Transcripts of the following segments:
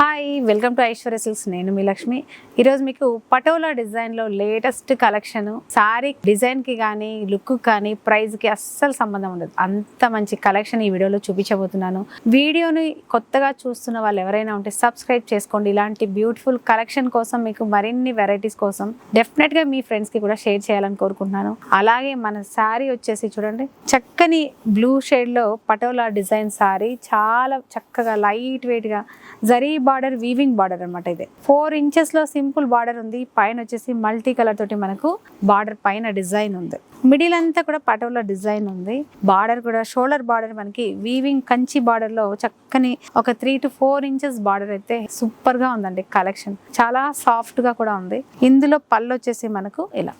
Hi welcome to Aishwarya silks. నేను మీ లక్ష్మి. ఈరోజు మీకు పటోలా డిజైన్లో లేటెస్ట్ కలెక్షన్. సారీ డిజైన్కి కానీ లుక్ కానీ ప్రైస్కి అస్సలు సంబంధం ఉండదు. అంత మంచి కలెక్షన్ ఈ వీడియోలో చూపించబోతున్నాను. వీడియోని కొత్తగా చూస్తున్న వాళ్ళు ఎవరైనా ఉంటే సబ్స్క్రైబ్ చేసుకోండి. ఇలాంటి బ్యూటిఫుల్ కలెక్షన్ కోసం మీకు మరిన్ని వెరైటీస్ కోసం డెఫినెట్గా మీ ఫ్రెండ్స్కి కూడా షేర్ చేయాలని కోరుకుంటున్నాను. అలాగే మన శారీ వచ్చేసి చూడండి, చక్కని బ్లూ షేడ్లో పటోలా డిజైన్ శారీ, చాలా చక్కగా లైట్ వెయిట్గా జరీ బార్డర్, వీవింగ్ బార్డర్ అనమాట. ఇది 4 inches లో సింపుల్ బార్డర్ ఉంది. పైన వచ్చేసి మల్టీ కలర్ తోటి మనకు బార్డర్ పైన డిజైన్ ఉంది. మిడిల్ అంతా కూడా పటోలా డిజైన్ ఉంది. బార్డర్ కూడా షోల్డర్ బార్డర్ మనకి వీవింగ్ కంచి బార్డర్ లో చక్కని ఒక 3 to 4 inches బార్డర్ అయితే సూపర్ గా ఉందండి. కలెక్షన్ చాలా సాఫ్ట్ గా కూడా ఉంది. ఇందులో పళ్ళు వచ్చేసి మనకు ఇలా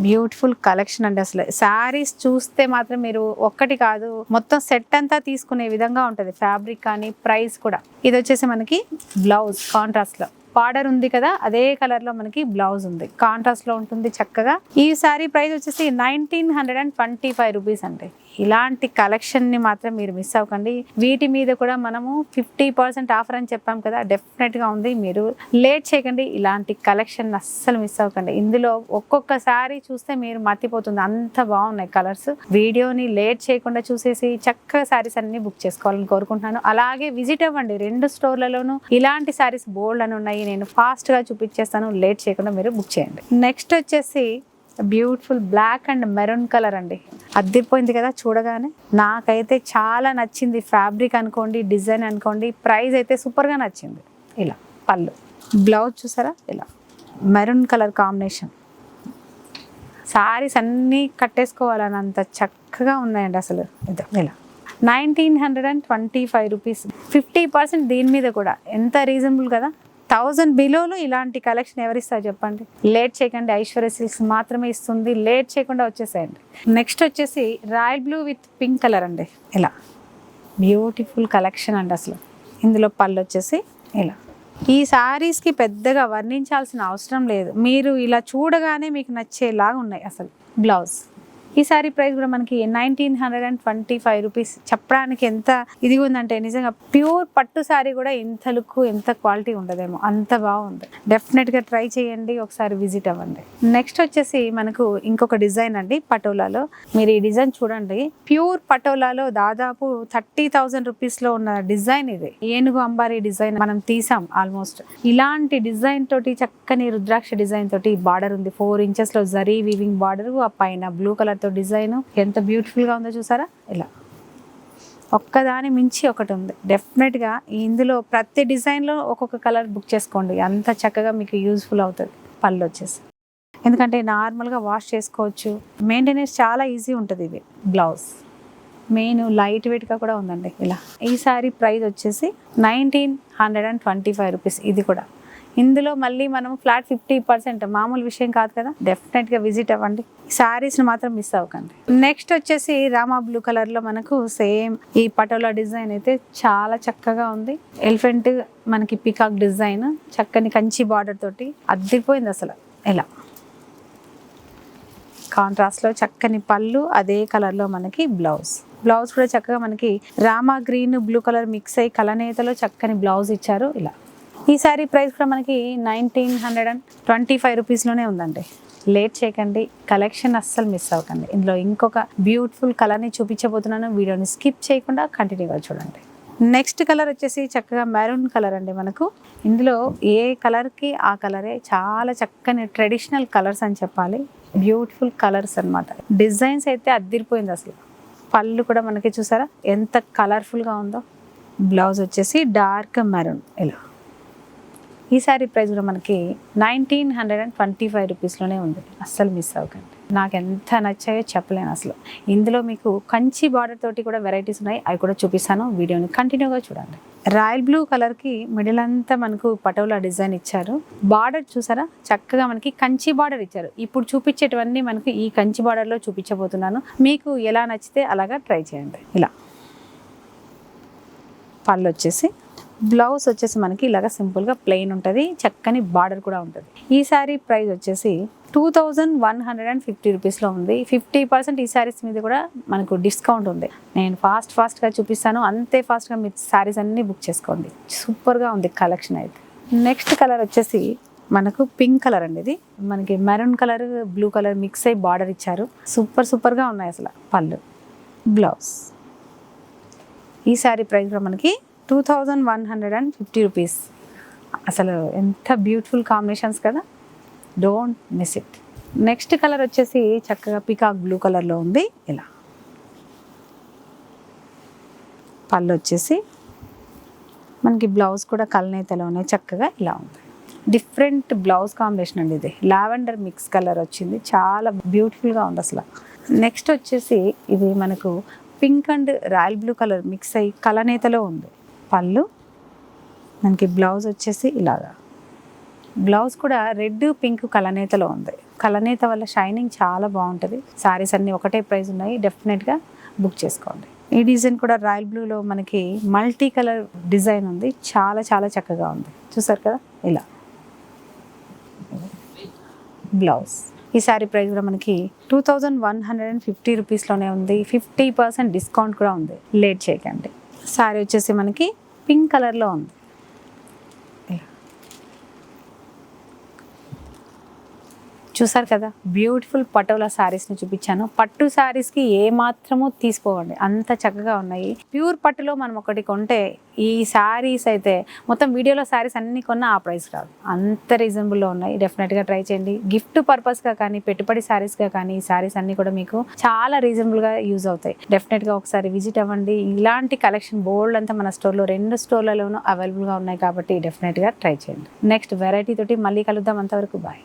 బ్యూటిఫుల్ కలెక్షన్ అండి. అసలు శారీస్ చూస్తే మాత్రం మీరు ఒక్కటి కాదు మొత్తం సెట్ అంతా తీసుకునే విధంగా ఉంటుంది. ఫ్యాబ్రిక్ కానీ ప్రైస్ కూడా. ఇది వచ్చేసి మనకి బ్లౌజ్ కాంట్రాస్ట్ లో బార్డర్ ఉంది కదా, అదే కలర్ లో మనకి బ్లౌజ్ ఉంది, కాంట్రాస్ట్ లో ఉంటుంది చక్కగా. ఈ శారీ ప్రైస్ వచ్చేసి 1925 రూపీస్ అండి. ఇలాంటి కలెక్షన్ ని మాత్రం మీరు మిస్ అవ్వకండి. వీటి మీద కూడా మనము 50% ఆఫర్ అని చెప్పాం కదా, డెఫినెట్ గా ఉంది. మీరు లేట్ చేయకండి, ఇలాంటి కలెక్షన్ అస్సలు మిస్ అవ్వకండి. ఇందులో ఒక్కొక్క శారీ చూస్తే మీరు మర్చిపోతుంది, అంత బాగున్నాయి కలర్స్. వీడియోని లేట్ చేయకుండా చూసేసి చక్కగా శారీస్ అన్ని బుక్ చేసుకోవాలని కోరుకుంటున్నాను. అలాగే విజిట్ అవ్వండి, 2 స్టోర్లలోనూ ఇలాంటి శారీస్ బోల్డ్ అని ఉన్నాయి. నేను ఫాస్ట్ గా చూపించేస్తాను, లేట్ చేయకుండా మీరు బుక్ చేయండి. నెక్స్ట్ వచ్చేసి beautiful black and maroon colour అండి. అద్దిపోయింది కదా చూడగానే, నాకైతే చాలా నచ్చింది. ఫ్యాబ్రిక్ అనుకోండి, డిజైన్ అనుకోండి, ప్రైస్ అయితే సూపర్ గా నచ్చింది. ఇలా పళ్ళు, బ్లౌజ్ చూసారా, ఇలా మెరూన్ కలర్ కాంబినేషన్. సారీస్ అన్నీ కట్టేసుకోవాలని అంత చక్కగా ఉన్నాయండి అసలు. ఇది ఇలా 1925 రూపీస్. 50% దీని మీద కూడా ఎంత రీజనబుల్ కదా. 1000 బిలోలో ఇలాంటి కలెక్షన్ ఎవరిస్తారు చెప్పండి. లేట్ చేయకండి, ఐశ్వర్య సిల్క్స్ మాత్రమే ఇస్తుంది. లేట్ చేయకుండా వచ్చేసేయండి. నెక్స్ట్ వచ్చేసి royal blue with pink colour అండి. ఇలా బ్యూటిఫుల్ కలెక్షన్ అండి అసలు. ఇందులో పళ్ళు వచ్చేసి ఇలా. ఈ శారీస్కి పెద్దగా వర్ణించాల్సిన అవసరం లేదు, మీరు ఇలా చూడగానే మీకు నచ్చేలాగా ఉన్నాయి అసలు. బ్లౌజ్. ఈ శారీ ప్రైస్ కూడా మనకి 1925 రూపీస్. చెప్పడానికి ఎంత ఇది ఉందంటే, నిజంగా ప్యూర్ పట్టు శారీ కూడా ఇంత లుక్, ఎంత క్వాలిటీ ఉండదేమో, అంత బాగుంది. డెఫినెట్గా ట్రై చేయండి, ఒకసారి విజిట్ అవ్వండి. నెక్స్ట్ వచ్చేసి మనకు ఇంకొక డిజైన్ అండి పటోలాలో. మీరు ఈ డిజైన్ చూడండి, ప్యూర్ పటోలాలో దాదాపు 30,000 రూపీస్లో ఉన్న డిజైన్ ఇది. ఏనుగు అంబారీ డిజైన్ మనం తీసాం ఆల్మోస్ట్. ఇలాంటి డిజైన్ తోటి చక్కని రుద్రాక్ష డిజైన్ తోటి బార్డర్ ఉంది. 4 inches లో జరీ వీవింగ్ బార్డర్, ఆ పైన బ్లూ కలర్ డిజైన్ ఎంత బ్యూటిఫుల్ గా ఉందో చూసారా. ఇలా ఒక్కదాని మించి ఒకటి ఉంది. డెఫినెట్ గా ఇందులో ప్రతి డిజైన్ లో ఒక్కొక్క కలర్ బుక్ చేసుకోండి, అంత చక్కగా మీకు యూజ్ఫుల్ అవుతుంది. పళ్ళు వచ్చేసి ఎందుకంటే నార్మల్ గా వాష్ చేసుకోవచ్చు, మెయింటెనెన్స్ చాలా ఈజీ ఉంటుంది. ఇది బ్లౌజ్ మెయిన్ లైట్ వెయిట్ గా కూడా ఉందండి. ఇలా ఈ సారీ ప్రైస్ వచ్చేసి 1925 రూపీస్. ఇది కూడా ఇందులో మళ్ళీ మనం ఫ్లాట్ 50%, మామూలు విషయం కాదు కదా. డెఫినెట్ గా విజిట్ అవ్వండి, శారీస్ ని మాత్రం మిస్ అవ్వకండి. నెక్స్ట్ వచ్చేసి రామా బ్లూ కలర్ లో మనకు సేమ్ ఈ పటోలా డిజైన్ అయితే చాలా చక్కగా ఉంది. ఎలిఫెంట్ మనకి పికాక్ డిజైన్, చక్కని కంచి బార్డర్ తోటి అద్దిపోయింది అసలు. ఇలా కాంట్రాస్ట్ లో చక్కని పళ్ళు, అదే కలర్ లో మనకి బ్లౌజ్. బ్లౌజ్ కూడా చక్కగా మనకి Rama green blue colour mix అయ్యి కలనేతలో చక్కని బ్లౌజ్ ఇచ్చారు. ఇలా ఈ సారీ ప్రైస్ కూడా మనకి 1925 రూపీస్లోనే ఉందండి. లేట్ చేయకండి, కలెక్షన్ అస్సలు మిస్ అవ్వకండి. ఇందులో ఇంకొక బ్యూటిఫుల్ కలర్ని చూపించబోతున్నాను, వీడియోని స్కిప్ చేయకుండా కంటిన్యూగా చూడండి. నెక్స్ట్ కలర్ వచ్చేసి చక్కగా మెరూన్ కలర్ అండి. మనకు ఇందులో ఏ కలర్కి ఆ కలరే, చాలా చక్కని ట్రెడిషనల్ కలర్స్ అని చెప్పాలి. బ్యూటిఫుల్ కలర్స్ అన్నమాట. డిజైన్స్ అయితే అద్దిరిపోయింది అసలు. పళ్ళు కూడా మనకి చూసారా ఎంత కలర్ఫుల్గా ఉందో. బ్లౌజ్ వచ్చేసి డార్క్ మెరూన్. ఇలా ఈ సారీ ప్రైస్ కూడా మనకి 1925 రూపీస్లోనే ఉంది. అస్సలు మిస్ అవ్వకండి. నాకు ఎంత నచ్చాయో చెప్పలేను అసలు. ఇందులో మీకు కంచి బార్డర్ తోటి కూడా వెరైటీస్ ఉన్నాయి, అవి కూడా చూపిస్తాను. వీడియోని కంటిన్యూగా చూడండి. రాయల్ బ్లూ కలర్కి మిడిల్ అంతా మనకు పటోలా డిజైన్ ఇచ్చారు. బార్డర్ చూసారా చక్కగా మనకి కంచి బార్డర్ ఇచ్చారు. ఇప్పుడు చూపించేటివన్నీ మనకు ఈ కంచి బార్డర్లో చూపించబోతున్నాను. మీకు ఎలా నచ్చితే అలాగా ట్రై చేయండి. ఇలా పళ్ళు వచ్చేసి బ్లౌజ్ వచ్చేసి మనకి ఇలాగ సింపుల్గా ప్లెయిన్ ఉంటుంది, చక్కని బార్డర్ కూడా ఉంటుంది. ఈ శారీ ప్రైస్ వచ్చేసి 2150 రూపీస్లో ఉంది. 50% ఈ శారీస్ మీద కూడా మనకు డిస్కౌంట్ ఉంది. నేను ఫాస్ట్గా చూపిస్తాను, అంతే ఫాస్ట్గా మీరు శారీస్ అన్నీ బుక్ చేసుకోండి. సూపర్గా ఉంది కలెక్షన్ అయితే. నెక్స్ట్ కలర్ వచ్చేసి మనకు పింక్ కలర్ అండి. ఇది మనకి maroon colour blue colour mix అయ్యి బార్డర్ ఇచ్చారు. సూపర్గా ఉన్నాయి అసలు. పళ్ళు, బ్లౌజ్. ఈ శారీ ప్రైస్ కూడా మనకి 2150 రూపీస్. అసలు ఎంత బ్యూటిఫుల్ కాంబినేషన్స్ కదా, don't miss it. Next colour వచ్చేసి చక్కగా పికాక్ బ్లూ కలర్లో ఉంది. ఇలా పళ్ళు వచ్చేసి మనకి బ్లౌజ్ కూడా కలనేతలో ఉన్నాయి, చక్కగా ఇలా ఉంది. డిఫరెంట్ బ్లౌజ్ కాంబినేషన్ అండి ఇది. లావెండర్ మిక్స్ కలర్ వచ్చింది, చాలా బ్యూటిఫుల్గా ఉంది అసలు. నెక్స్ట్ వచ్చేసి ఇది మనకు pink and royal blue colour mix అయ్యి కలనేతలో ఉంది. పళ్ళు, మనకి బ్లౌజ్ వచ్చేసి ఇలాగా. బ్లౌజ్ కూడా రెడ్ పింక్ కలనేతలో ఉంది. కలనేత వల్ల షైనింగ్ చాలా బాగుంటుంది. సారీస్ అన్నీ ఒకటే ప్రైస్ ఉన్నాయి, డెఫినెట్గా బుక్ చేసుకోండి. ఈ డిజైన్ కూడా రాయల్ బ్లూలో మనకి మల్టీ కలర్ డిజైన్ ఉంది, చాలా చక్కగా ఉంది. చూసారు కదా, ఇలా బ్లౌజ్. ఈ శారీ ప్రైస్ కూడా మనకి 2150 రూపీస్లోనే ఉంది. 50% డిస్కౌంట్ కూడా ఉంది, లేట్ చేయకండి. శారీ వచ్చేసి మనకి పింక్ కలర్లో ఉంది. చూసారు కదా, బ్యూటిఫుల్ పటోలా శారీస్ని చూపించాను. పట్టు శారీస్కి ఏ మాత్రమూ తీసుకోవండి, అంత చక్కగా ఉన్నాయి. ప్యూర్ పట్టులో మనం ఒకటి కొంటే ఈ శారీస్ అయితే మొత్తం వీడియోలో శారీస్ అన్నీ కొన్నా ఆ ప్రైస్ రాదు, అంత రీజనబుల్లో ఉన్నాయి. డెఫినెట్గా ట్రై చేయండి. గిఫ్ట్ పర్పస్గా కానీ పెట్టుబడి శారీస్గా కానీ ఈ శారీస్ అన్నీ కూడా మీకు చాలా రీజనబుల్గా యూజ్ అవుతాయి. డెఫినెట్గా ఒకసారి విజిట్ అవ్వండి. ఇలాంటి కలెక్షన్ బోల్డ్ అంతా మన స్టోర్లో 2 స్టోర్లలోనూ అవైలబుల్గా ఉన్నాయి కాబట్టి డెఫినెట్గా ట్రై చేయండి. నెక్స్ట్ వెరైటీ తోటి మళ్ళీ కలుద్దాం. అంతవరకు బాయ్.